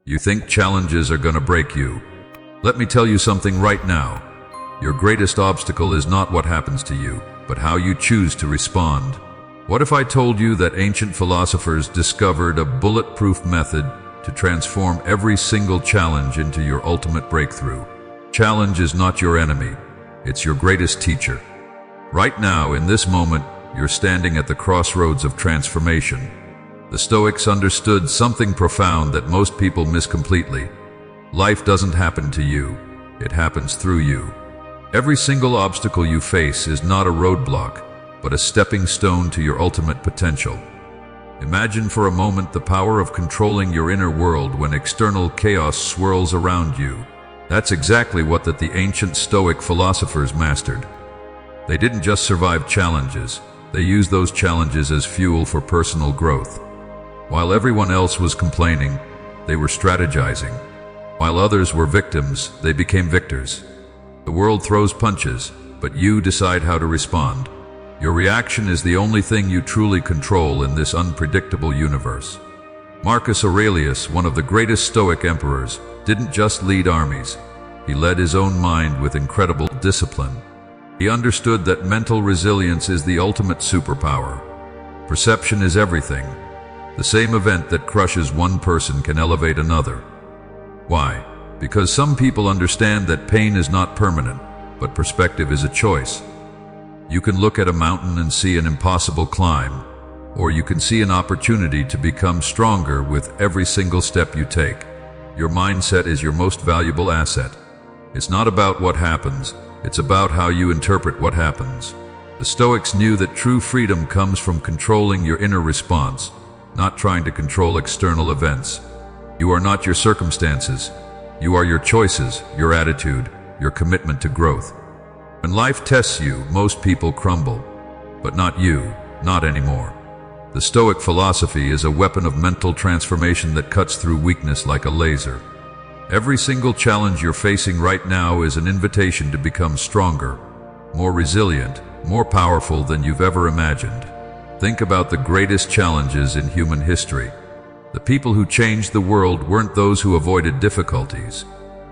You think challenges are gonna break you. Let me tell you something right now. Your greatest obstacle is not what happens to you, but how you choose to respond. What if I told you that ancient philosophers discovered a bulletproof method to transform every single challenge into your ultimate breakthrough? Challenge is not your enemy, it's your greatest teacher. Right now, in this moment, you're standing at the crossroads of transformation. The Stoics understood something profound that most people miss completely. Life doesn't happen to you, it happens through you. Every single obstacle you face is not a roadblock, but a stepping stone to your ultimate potential. Imagine for a moment the power of controlling your inner world when external chaos swirls around you. That's exactly what the ancient Stoic philosophers mastered. They didn't just survive challenges, they used those challenges as fuel for personal growth. While everyone else was complaining, they were strategizing. While others were victims, they became victors. The world throws punches, but you decide how to respond. Your reaction is the only thing you truly control in this unpredictable universe. Marcus Aurelius, one of the greatest Stoic emperors, didn't just lead armies. He led his own mind with incredible discipline. He understood that mental resilience is the ultimate superpower. Perception is everything. The same event that crushes one person can elevate another. Why? Because some people understand that pain is not permanent, but perspective is a choice. You can look at a mountain and see an impossible climb, or you can see an opportunity to become stronger with every single step you take. Your mindset is your most valuable asset. It's not about what happens, it's about how you interpret what happens. The Stoics knew that true freedom comes from controlling your inner response, not trying to control external events. You are not your circumstances. You are your choices, your attitude, your commitment to growth. When life tests you, most people crumble. But not you, not anymore. The Stoic philosophy is a weapon of mental transformation that cuts through weakness like a laser. Every single challenge you're facing right now is an invitation to become stronger, more resilient, more powerful than you've ever imagined. Think about the greatest challenges in human history. The people who changed the world weren't those who avoided difficulties.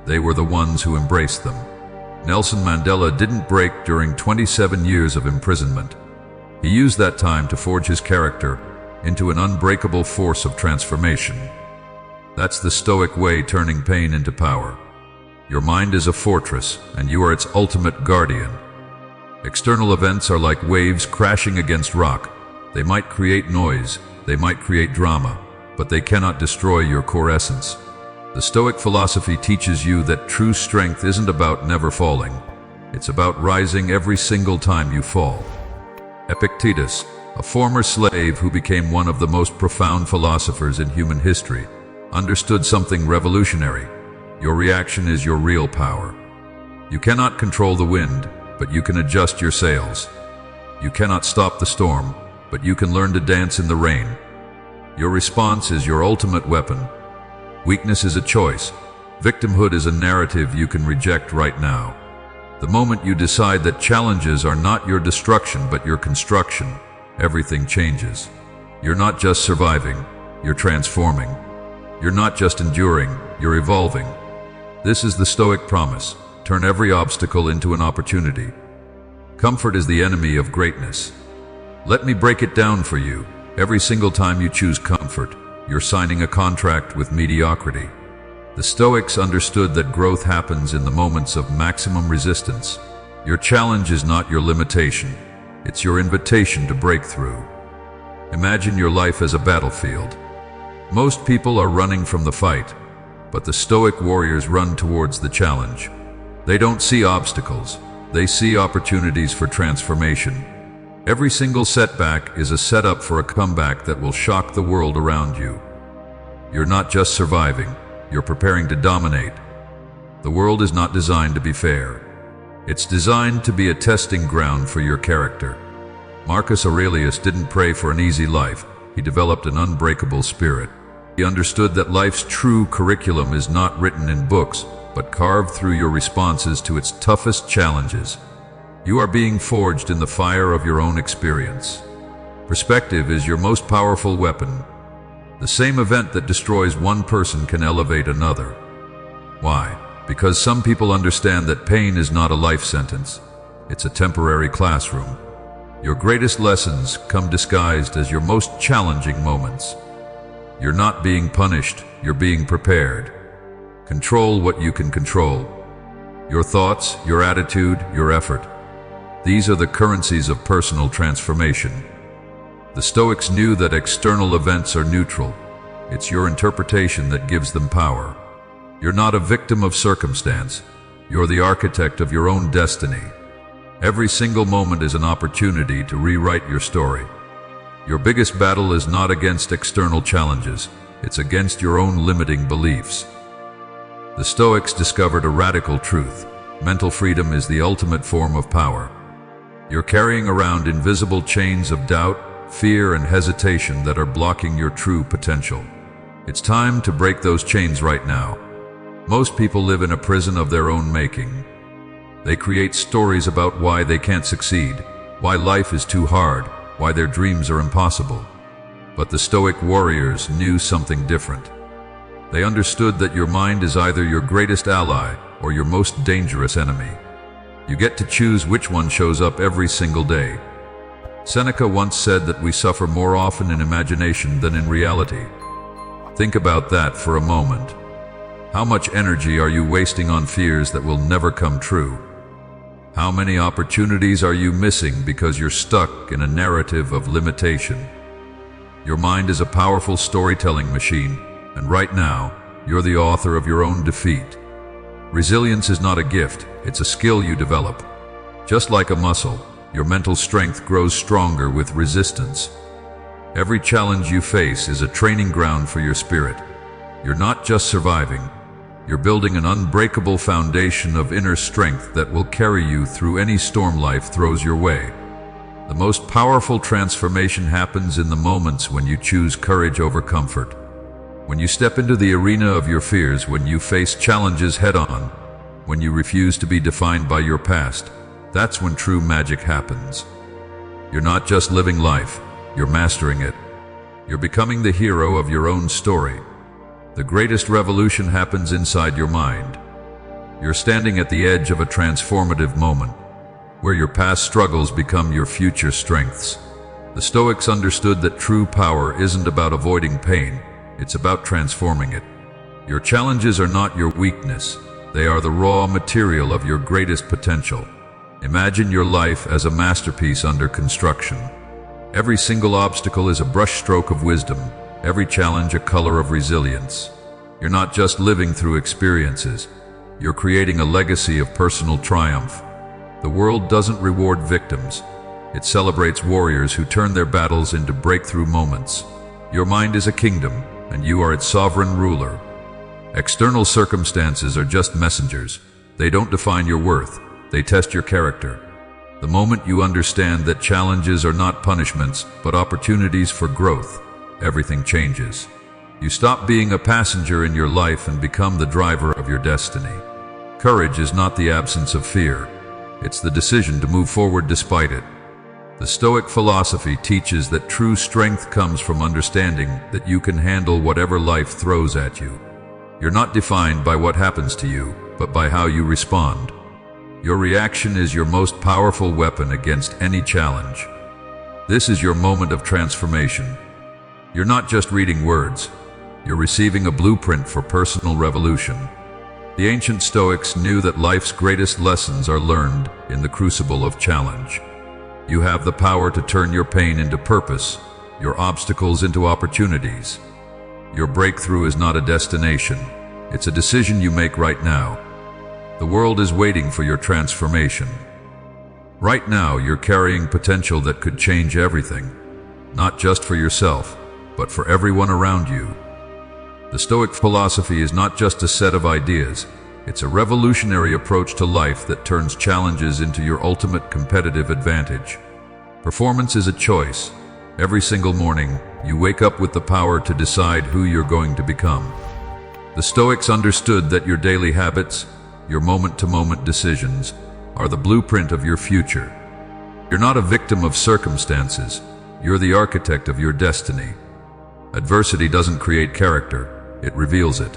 They were the ones who embraced them. Nelson Mandela didn't break during 27 years of imprisonment. He used that time to forge his character into an unbreakable force of transformation. That's the Stoic way, turning pain into power. Your mind is a fortress, and you are its ultimate guardian. External events are like waves crashing against rock. They might create noise, they might create drama, but they cannot destroy your core essence. The Stoic philosophy teaches you that true strength isn't about never falling. It's about rising every single time you fall. Epictetus, a former slave who became one of the most profound philosophers in human history, understood something revolutionary. Your reaction is your real power. You cannot control the wind, but you can adjust your sails. You cannot stop the storm, but you can learn to dance in the rain. Your response is your ultimate weapon. Weakness is a choice. Victimhood is a narrative you can reject right now. The moment you decide that challenges are not your destruction but your construction, everything changes. You're not just surviving, you're transforming. You're not just enduring, you're evolving. This is the Stoic promise. Turn every obstacle into an opportunity. Comfort is the enemy of greatness. Let me break it down for you. Every single time you choose comfort, you're signing a contract with mediocrity. The Stoics understood that growth happens in the moments of maximum resistance. Your challenge is not your limitation. It's your invitation to break through. Imagine your life as a battlefield. Most people are running from the fight, but the Stoic warriors run towards the challenge. They don't see obstacles, they see opportunities for transformation. Every single setback is a setup for a comeback that will shock the world around you. You're not just surviving, you're preparing to dominate. The world is not designed to be fair. It's designed to be a testing ground for your character. Marcus Aurelius didn't pray for an easy life, he developed an unbreakable spirit. He understood that life's true curriculum is not written in books, but carved through your responses to its toughest challenges. You are being forged in the fire of your own experience. Perspective is your most powerful weapon. The same event that destroys one person can elevate another. Why? Because some people understand that pain is not a life sentence. It's a temporary classroom. Your greatest lessons come disguised as your most challenging moments. You're not being punished, you're being prepared. Control what you can control. Your thoughts, your attitude, your effort. These are the currencies of personal transformation. The Stoics knew that external events are neutral. It's your interpretation that gives them power. You're not a victim of circumstance. You're the architect of your own destiny. Every single moment is an opportunity to rewrite your story. Your biggest battle is not against external challenges. It's against your own limiting beliefs. The Stoics discovered a radical truth. Mental freedom is the ultimate form of power. You're carrying around invisible chains of doubt, fear, and hesitation that are blocking your true potential. It's time to break those chains right now. Most people live in a prison of their own making. They create stories about why they can't succeed, why life is too hard, why their dreams are impossible. But the Stoic warriors knew something different. They understood that your mind is either your greatest ally or your most dangerous enemy. You get to choose which one shows up every single day. Seneca once said that we suffer more often in imagination than in reality. Think about that for a moment. How much energy are you wasting on fears that will never come true? How many opportunities are you missing because you're stuck in a narrative of limitation? Your mind is a powerful storytelling machine, and right now, you're the author of your own defeat. Resilience is not a gift, it's a skill you develop. Just like a muscle, your mental strength grows stronger with resistance. Every challenge you face is a training ground for your spirit. You're not just surviving, you're building an unbreakable foundation of inner strength that will carry you through any storm life throws your way. The most powerful transformation happens in the moments when you choose courage over comfort. When you step into the arena of your fears, when you face challenges head-on, when you refuse to be defined by your past, that's when true magic happens. You're not just living life, you're mastering it. You're becoming the hero of your own story. The greatest revolution happens inside your mind. You're standing at the edge of a transformative moment, where your past struggles become your future strengths. The Stoics understood that true power isn't about avoiding pain, it's about transforming it. Your challenges are not your weakness, they are the raw material of your greatest potential. Imagine your life as a masterpiece under construction. Every single obstacle is a brushstroke of wisdom, every challenge a color of resilience. You're not just living through experiences, you're creating a legacy of personal triumph. The world doesn't reward victims, it celebrates warriors who turn their battles into breakthrough moments. Your mind is a kingdom, and you are its sovereign ruler. External circumstances are just messengers. They don't define your worth, they test your character. The moment you understand that challenges are not punishments, but opportunities for growth, everything changes. You stop being a passenger in your life and become the driver of your destiny. Courage is not the absence of fear. It's the decision to move forward despite it. The Stoic philosophy teaches that true strength comes from understanding that you can handle whatever life throws at you. You're not defined by what happens to you, but by how you respond. Your reaction is your most powerful weapon against any challenge. This is your moment of transformation. You're not just reading words, you're receiving a blueprint for personal revolution. The ancient Stoics knew that life's greatest lessons are learned in the crucible of challenge. You have the power to turn your pain into purpose, your obstacles into opportunities. Your breakthrough is not a destination, it's a decision you make right now. The world is waiting for your transformation. Right now, you're carrying potential that could change everything, not just for yourself, but for everyone around you. The Stoic philosophy is not just a set of ideas, it's a revolutionary approach to life that turns challenges into your ultimate competitive advantage. Performance is a choice. Every single morning, you wake up with the power to decide who you're going to become. The Stoics understood that your daily habits, your moment-to-moment decisions, are the blueprint of your future. You're not a victim of circumstances, you're the architect of your destiny. Adversity doesn't create character, it reveals it.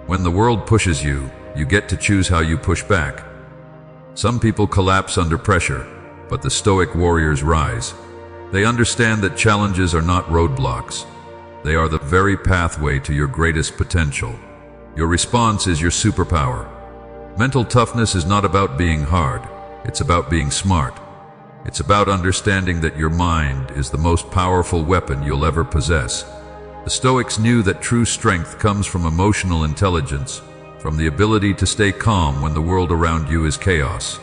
When the world pushes you, you get to choose how you push back. Some people collapse under pressure, but the Stoic warriors rise. They understand that challenges are not roadblocks. They are the very pathway to your greatest potential. Your response is your superpower. Mental toughness is not about being hard, it's about being smart. It's about understanding that your mind is the most powerful weapon you'll ever possess. The Stoics knew that true strength comes from emotional intelligence, from the ability to stay calm when the world around you is chaos.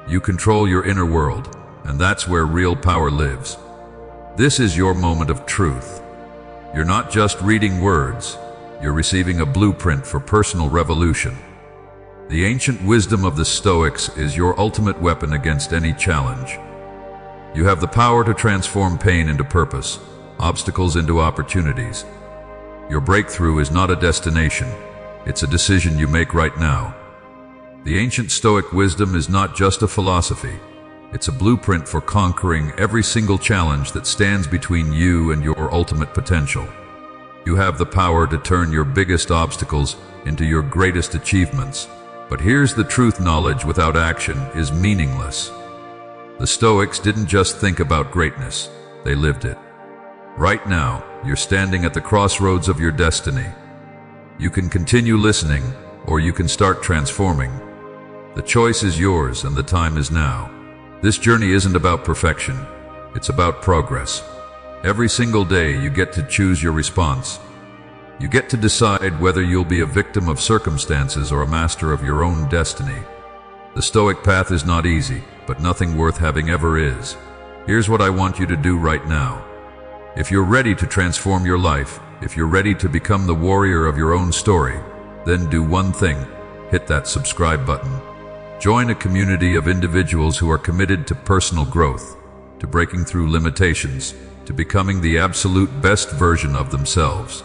You control your inner world, and that's where real power lives. This is your moment of truth. You're not just reading words, you're receiving a blueprint for personal revolution. The ancient wisdom of the Stoics is your ultimate weapon against any challenge. You have the power to transform pain into purpose, obstacles into opportunities. Your breakthrough is not a destination, it's a decision you make right now. The ancient Stoic wisdom is not just a philosophy, it's a blueprint for conquering every single challenge that stands between you and your ultimate potential. You have the power to turn your biggest obstacles into your greatest achievements. But here's the truth: knowledge without action is meaningless. The Stoics didn't just think about greatness, they lived it. Right now, you're standing at the crossroads of your destiny. You can continue listening, or you can start transforming. The choice is yours, and the time is now. This journey isn't about perfection, it's about progress. Every single day, you get to choose your response. You get to decide whether you'll be a victim of circumstances or a master of your own destiny. The Stoic path is not easy, but nothing worth having ever is. Here's what I want you to do right now. If you're ready to transform your life, if you're ready to become the warrior of your own story, then do one thing: hit that subscribe button. Join a community of individuals who are committed to personal growth, to breaking through limitations, to becoming the absolute best version of themselves.